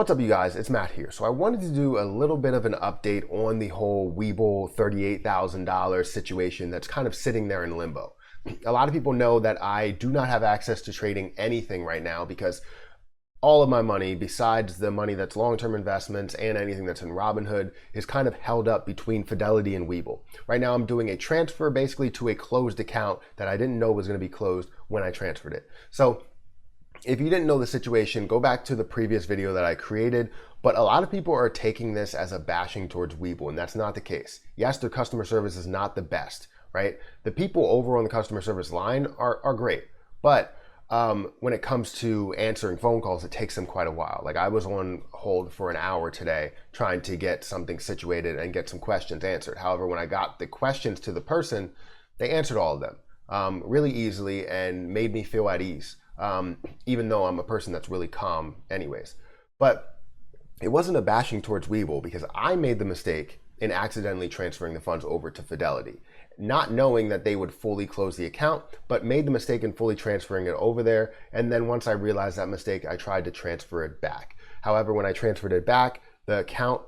What's up, you guys? It's Matt here. So I wanted to do a little bit of an update on the whole Webull $38,000 situation that's kind of sitting there in limbo. A lot of people know that I do not have access to trading anything right now because all of my money, besides the money that's long-term investments and anything that's in Robinhood, is kind of held up between Fidelity and Webull. Right now I'm doing a transfer basically to a closed account that I didn't know was going to be closed when I transferred it. So if you didn't know the situation, go back to the previous video that I created, but a lot of people are taking this as a bashing towards Webull, and that's not the case. Yes, their customer service is not the best, right? The people over on the customer service line are great, but when it comes to answering phone calls, it takes them quite a while. Like I was on hold for an hour today trying to get something situated and get some questions answered. However, when I got the questions to the person, they answered all of them really easily and made me feel at ease. Even though I'm a person that's really calm anyways. But it wasn't a bashing towards Webull because I made the mistake in accidentally transferring the funds over to Fidelity, not knowing that they would fully close the account, but made the mistake in fully transferring it over there. And then once I realized that mistake, I tried to transfer it back. However, when I transferred it back, the account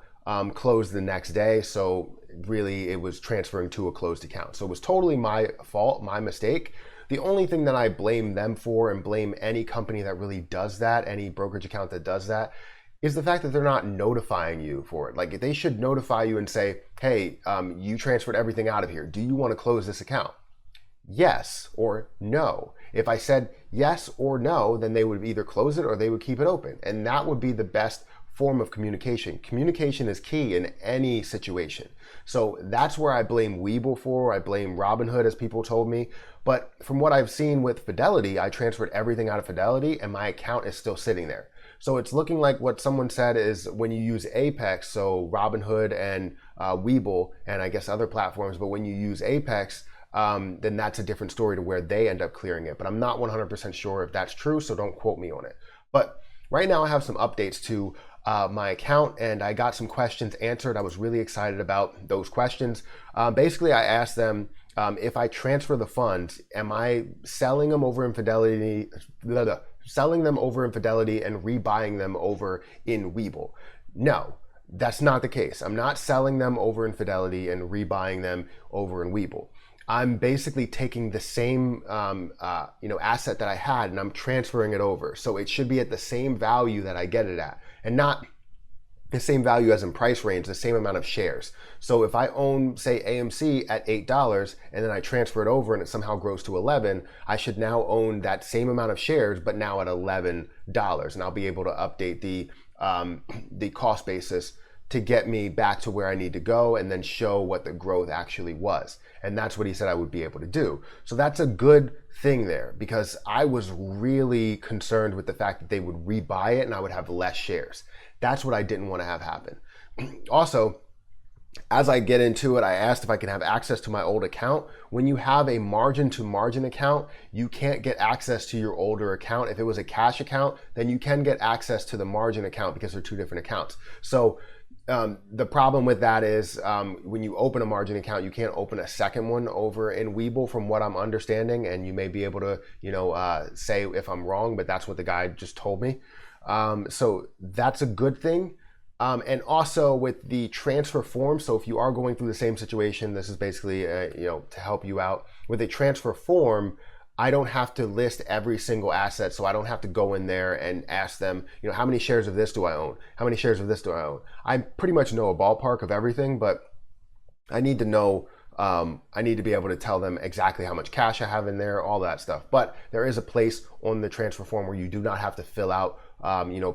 closed the next day. So really it was transferring to a closed account. So it was totally my fault, my mistake. The only thing that I blame them for and blame any company that really does that, any brokerage account that does that, is the fact that they're not notifying you for it. Like they should notify you and say, hey, you transferred everything out of here. Do you want to close this account? Yes or no. If I said yes or no, then they would either close it or they would keep it open. And that would be the best form of communication. Communication is key in any situation. So that's where I blame Webull for. I blame Robinhood, as people told me. But from what I've seen with Fidelity, I transferred everything out of Fidelity and my account is still sitting there. So it's looking like what someone said is when you use Apex, so Robinhood and Webull and I guess other platforms, but when you use Apex, then that's a different story to where they end up clearing it. But I'm not 100% sure if that's true, so don't quote me on it. But right now I have some updates to my account and I got some questions answered. I was really excited about those questions. Basically, I asked them, if I transfer the funds, am I selling them over in Fidelity, selling them over in Fidelity and rebuying them over in Webull? No, that's not the case. I'm not selling them over in Fidelity and rebuying them over in Webull. I'm basically taking the same asset that I had and I'm transferring it over. So it should be at the same value that I get it at and not the same value as in price range, the same amount of shares. So if I own, say, AMC at $8 and then I transfer it over and it somehow grows to 11, I should now own that same amount of shares, but now at $11. And I'll be able to update the cost basis to get me back to where I need to go and then show what the growth actually was. And that's what he said I would be able to do. So that's a good thing there because I was really concerned with the fact that they would rebuy it and I would have less shares. That's what I didn't want to have happen. Also, as I get into it, I asked if I can have access to my old account. When you have a margin to margin account, you can't get access to your older account. If it was a cash account, then you can get access to the margin account because they're two different accounts. So the problem with that is when you open a margin account, you can't open a second one over in Webull from what I'm understanding. And you may be able to, say if I'm wrong, but that's what the guy just told me. So that's a good thing. And also with the transfer form. So if you are going through the same situation, this is basically, to help you out with a transfer form. I don't have to list every single asset. So I don't have to go in there and ask them, how many shares of this do I own? How many shares of this do I own? I pretty much know a ballpark of everything, but I need to know, I need to be able to tell them exactly how much cash I have in there, all that stuff. But there is a place on the transfer form where you do not have to fill out,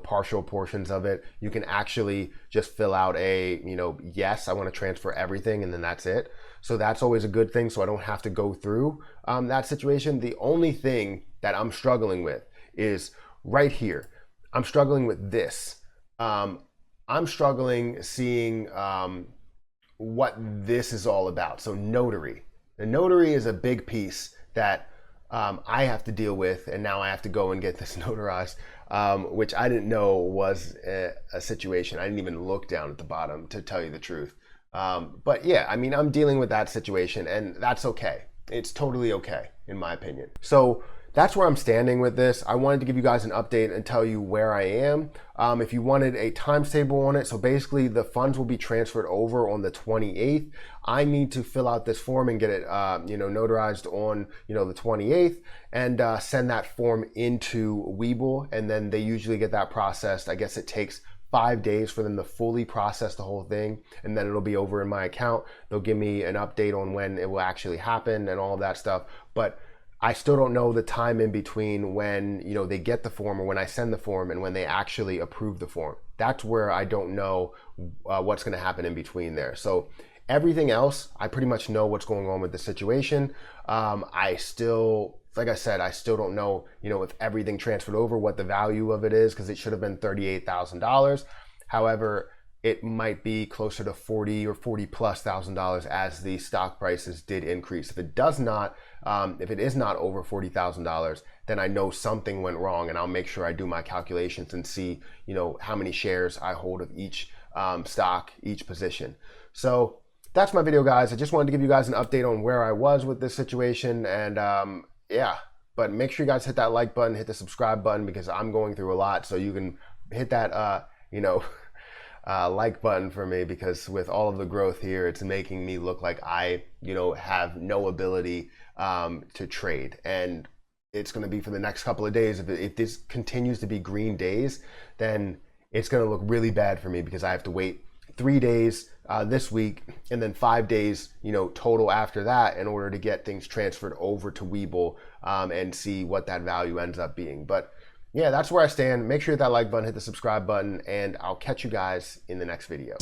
partial portions of it. You can actually just fill out a, yes, I want to transfer everything, and then that's it. So that's always a good thing. So I don't have to go through that situation. The only thing that I'm struggling with is right here. I'm struggling with this. I'm struggling seeing what this is all about. So notary. The notary is a big piece that I have to deal with, and now I have to go and get this notarized, which I didn't know was a situation. I didn't even look down at the bottom, to tell you the truth. But yeah, I mean, I'm dealing with that situation, and that's okay. It's totally okay, in my opinion. So that's where I'm standing with this. I wanted to give you guys an update and tell you where I am. If you wanted a times table on it, so basically the funds will be transferred over on the 28th. I need to fill out this form and get it notarized on the 28th and send that form into Webull, and then they usually get that processed. I guess it takes 5 days for them to fully process the whole thing, and then it'll be over in my account. They'll give me an update on when it will actually happen and all of that stuff, but I still don't know the time in between when they get the form or when I send the form and when they actually approve the form. That's where I don't know what's going to happen in between there. So everything else, I pretty much know what's going on with the situation. I still, like I said, I still don't know, if everything transferred over, what the value of it is, because it should have been $38,000. However, it might be closer to $40 or $40,000+ as the stock prices did increase. If it does not, if it is not over $40,000, then I know something went wrong, and I'll make sure I do my calculations and see, how many shares I hold of each stock, each position. So that's my video, guys. I just wanted to give you guys an update on where I was with this situation, and yeah. But make sure you guys hit that like button, hit the subscribe button, because I'm going through a lot. So you can hit that, like button for me, because with all of the growth here, it's making me look like I, have no ability to trade. And it's going to be for the next couple of days. If this continues to be green days, then it's going to look really bad for me, because I have to wait 3 days this week and then 5 days, total after that, in order to get things transferred over to Webull and see what that value ends up being. But yeah, that's where I stand. Make sure you hit that like button, hit the subscribe button, and I'll catch you guys in the next video.